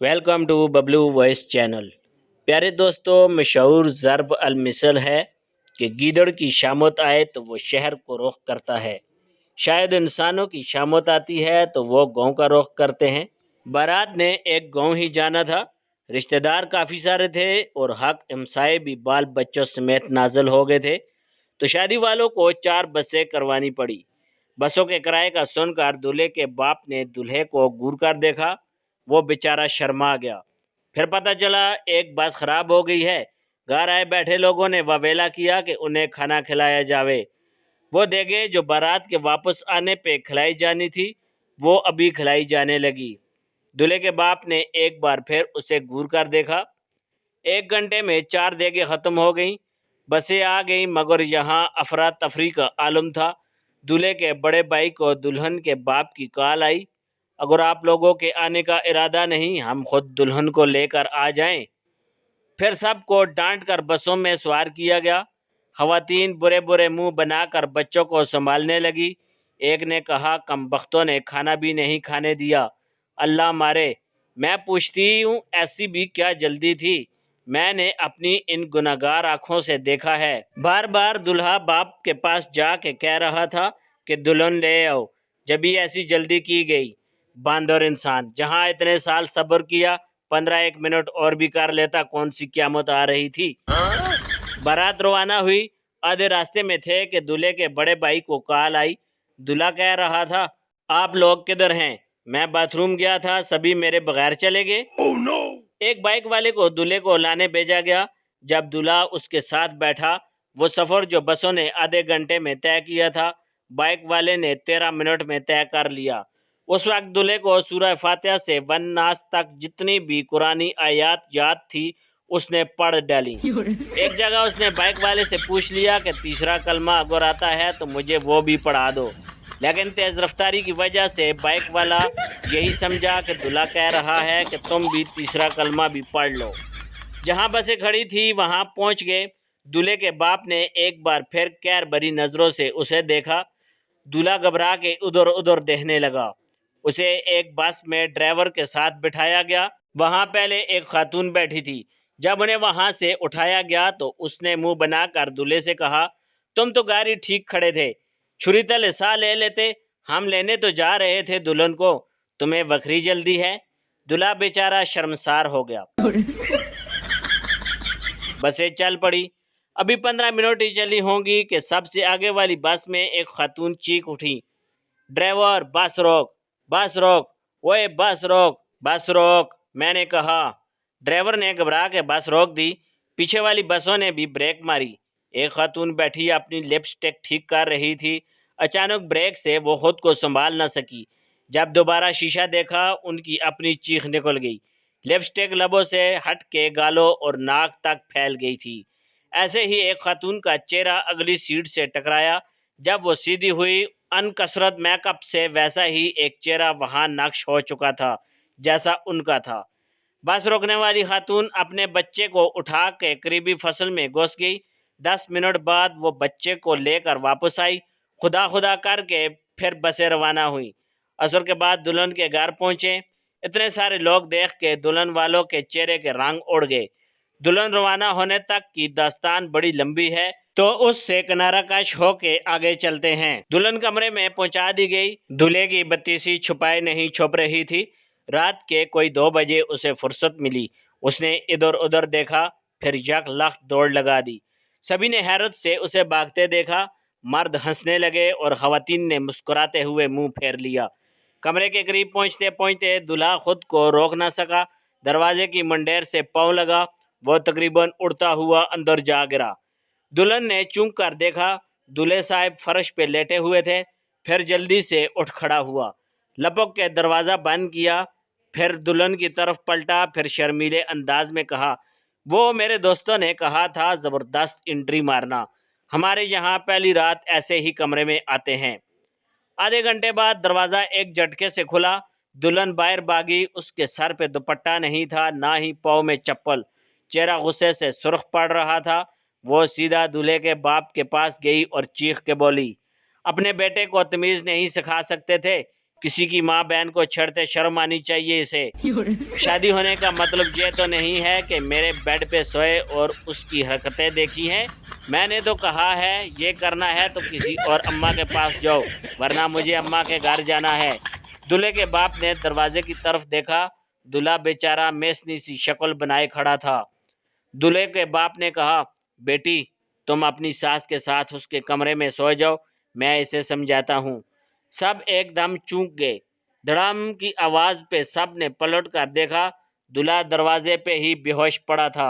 Welcome to Bablu voice channel. प्यारे दोस्तों, मशहूर ज़र्ब अलमिसल है कि गीदड़ की शामत आए तो वो शहर को रुख करता है। शायद इंसानों की शामत आती है तो वो गांव का रुख करते हैं। बारात ने एक गांव ही जाना था। रिश्तेदार काफ़ी सारे थे और हक हमसाए भी बाल बच्चों समेत नाजल हो गए थे। तो शादी वालों को 4 बसें करवानी पड़ी। बसों के किराए का सुनकर दूल्हे के बाप ने दूल्हे को घूर कर देखा। वो बेचारा शर्मा गया। फिर पता चला एक बस खराब हो गई है। घर आए बैठे लोगों ने ववेला किया कि उन्हें खाना खिलाया जावे। वो देखे जो बारात के वापस आने पे खिलाई जानी थी, वो अभी खिलाई जाने लगी। दूल्हे के बाप ने एक बार फिर उसे घूर कर देखा। 1 घंटे में 4 देगे खत्म हो गईं। बसें आ गईं, मगर यहाँ अफरा तफरी का आलम था। दूल्हे के बड़े भाई को दुल्हन के बाप की कॉल आई, अगर आप लोगों के आने का इरादा नहीं, हम खुद दुल्हन को लेकर आ जाएं। फिर सबको डांट कर बसों में सवार किया गया। खवातीन बुरे बुरे मुंह बनाकर बच्चों को संभालने लगी। एक ने कहा, कम बख्तों ने खाना भी नहीं खाने दिया, अल्लाह मारे। मैं पूछती हूँ, ऐसी भी क्या जल्दी थी? मैंने अपनी इन गुनाहगार आंखों से देखा है। बार बार दुल्हा बाप के पास जाके कह रहा था कि दुल्हन ले आओ, जब भी ऐसी जल्दी की गई। बांदर इंसान, जहाँ इतने साल सब्र किया, 15 एक मिनट और भी कर लेता, कौन सी क्यामत आ रही थी। बारात रवाना हुई। आधे रास्ते में थे कि दूल्हे के बड़े भाई को कॉल आई। दूल्हा कह रहा था, आप लोग किधर हैं? मैं बाथरूम गया था, सभी मेरे बगैर चले गए। oh, no! एक बाइक वाले को दूल्हे को लाने भेजा गया। जब दूल्हा उसके साथ बैठा, वो सफर जो बसों ने आधे घंटे में तय किया था, बाइक वाले ने 13 मिनट में तय कर लिया। उस वक्त दूल्हे को सूरह फातिहा से वन नास तक जितनी भी कुरानी आयात याद थी, उसने पढ़ डाली। एक जगह उसने बाइक वाले से पूछ लिया कि तीसरा कलमा अगर आता है तो मुझे वो भी पढ़ा दो, लेकिन तेज रफ्तारी की वजह से बाइक वाला यही समझा कि दूल्हा कह रहा है कि तुम भी तीसरा कलमा भी पढ़ लो। जहां बसें खड़ी थी वहां पहुंच गए। दूल्हे के बाप ने एक बार फिर कैर भरी नजरों से उसे देखा। दूल्हा घबरा के उधर उधर देखने लगा। उसे एक बस में ड्राइवर के साथ बिठाया गया। वहां पहले एक खातून बैठी थी। जब उन्हें वहां से उठाया गया तो उसने मुंह बनाकर दूल्हे से कहा, तुम तो गाड़ी ठीक खड़े थे, छुरी तले सा ले लेते, हम लेने तो जा रहे थे दुल्हन को, तुम्हें बखरी जल्दी है। दूल्हा बेचारा शर्मसार हो गया। बसें चल पड़ी। अभी 15 मिनट ही चली होंगी कि सबसे आगे वाली बस में एक खातून चीख उठी, ड्राइवर बस रोक, बस रोक, ओए बस रोक, बस रोक, मैंने कहा। ड्राइवर ने घबरा के बस रोक दी। पीछे वाली बसों ने भी ब्रेक मारी। एक खातून बैठी अपनी लिपस्टिक ठीक कर रही थी। अचानक ब्रेक से वो खुद को संभाल न सकी। जब दोबारा शीशा देखा, उनकी अपनी चीख निकल गई। लिपस्टिक लबों से हट के गालों और नाक तक फैल गई थी। ऐसे ही एक खातून का चेहरा अगली सीट से टकराया। जब वो सीधी हुई, अनकसरत मेकअप से वैसा ही एक चेहरा वहां नक्श हो चुका था जैसा उनका था। बस रोकने वाली खातून अपने बच्चे को उठा के करीबी फसल में घुस गई। 10 मिनट बाद वो बच्चे को लेकर वापस आई। खुदा खुदा करके फिर बसें रवाना हुई। असर के बाद दुल्हन के घर पहुंचे। इतने सारे लोग देख के दुल्हन वालों के चेहरे के रंग उड़ गए। दुल्हन रवाना होने तक की दास्तान बड़ी लंबी है, तो उससे किनारा कश होके आगे चलते हैं। दुल्हन कमरे में पहुंचा दी गई। दूल्हे की बत्तीसी छुपाए नहीं छुप रही थी। रात के कोई 2 बजे उसे फुर्सत मिली। उसने इधर उधर देखा, फिर यक लख्त दौड़ लगा दी। सभी ने हैरत से उसे भागते देखा। मर्द हंसने लगे और खवातीन ने मुस्कुराते हुए मुंह फेर लिया। कमरे के करीब पहुंचते पहुंचते दूल्हा खुद को रोक न सका। दरवाजे की मंडेर से पाँव लगा। वो तकरीबन उड़ता हुआ अंदर जा गिरा। दुल्हन ने चूक कर देखा, दूल्हे साहब फर्श पे लेटे हुए थे। फिर जल्दी से उठ खड़ा हुआ, लपक के दरवाज़ा बंद किया। फिर दुल्हन की तरफ पलटा, फिर शर्मीले अंदाज में कहा, वो मेरे दोस्तों ने कहा था ज़बरदस्त एंट्री मारना, हमारे यहाँ पहली रात ऐसे ही कमरे में आते हैं। आधे घंटे बाद दरवाज़ा एक झटके से खुला। दुल्हन बाहर भागी। उसके सर पे दुपट्टा नहीं था, ना ही पाँव में चप्पल। चेहरा गुस्से से सुर्ख पड़ रहा था। वो सीधा दूल्हे के बाप के पास गई और चीख के बोली, अपने बेटे को तमीज़ नहीं सिखा सकते थे? किसी की माँ बहन को छेड़ते शर्म आनी चाहिए इसे। शादी होने का मतलब ये तो नहीं है कि मेरे बेड पे सोए और उसकी हरकतें देखी हैं। मैंने तो कहा है ये करना है तो किसी और अम्मा के पास जाओ, वरना मुझे अम्मा के घर जाना है। दूल्हे के बाप ने दरवाजे की तरफ देखा। दूल्हा बेचारा मेसनी सी शक्ल बनाए खड़ा था। दूल्हे के बाप ने कहा, बेटी तुम अपनी सास के साथ उसके कमरे में सो जाओ, मैं इसे समझाता हूँ। सब एकदम चूक गए। धड़ाम की आवाज पे सब ने पलट कर देखा। दूल्हा दरवाजे पे ही बेहोश पड़ा था।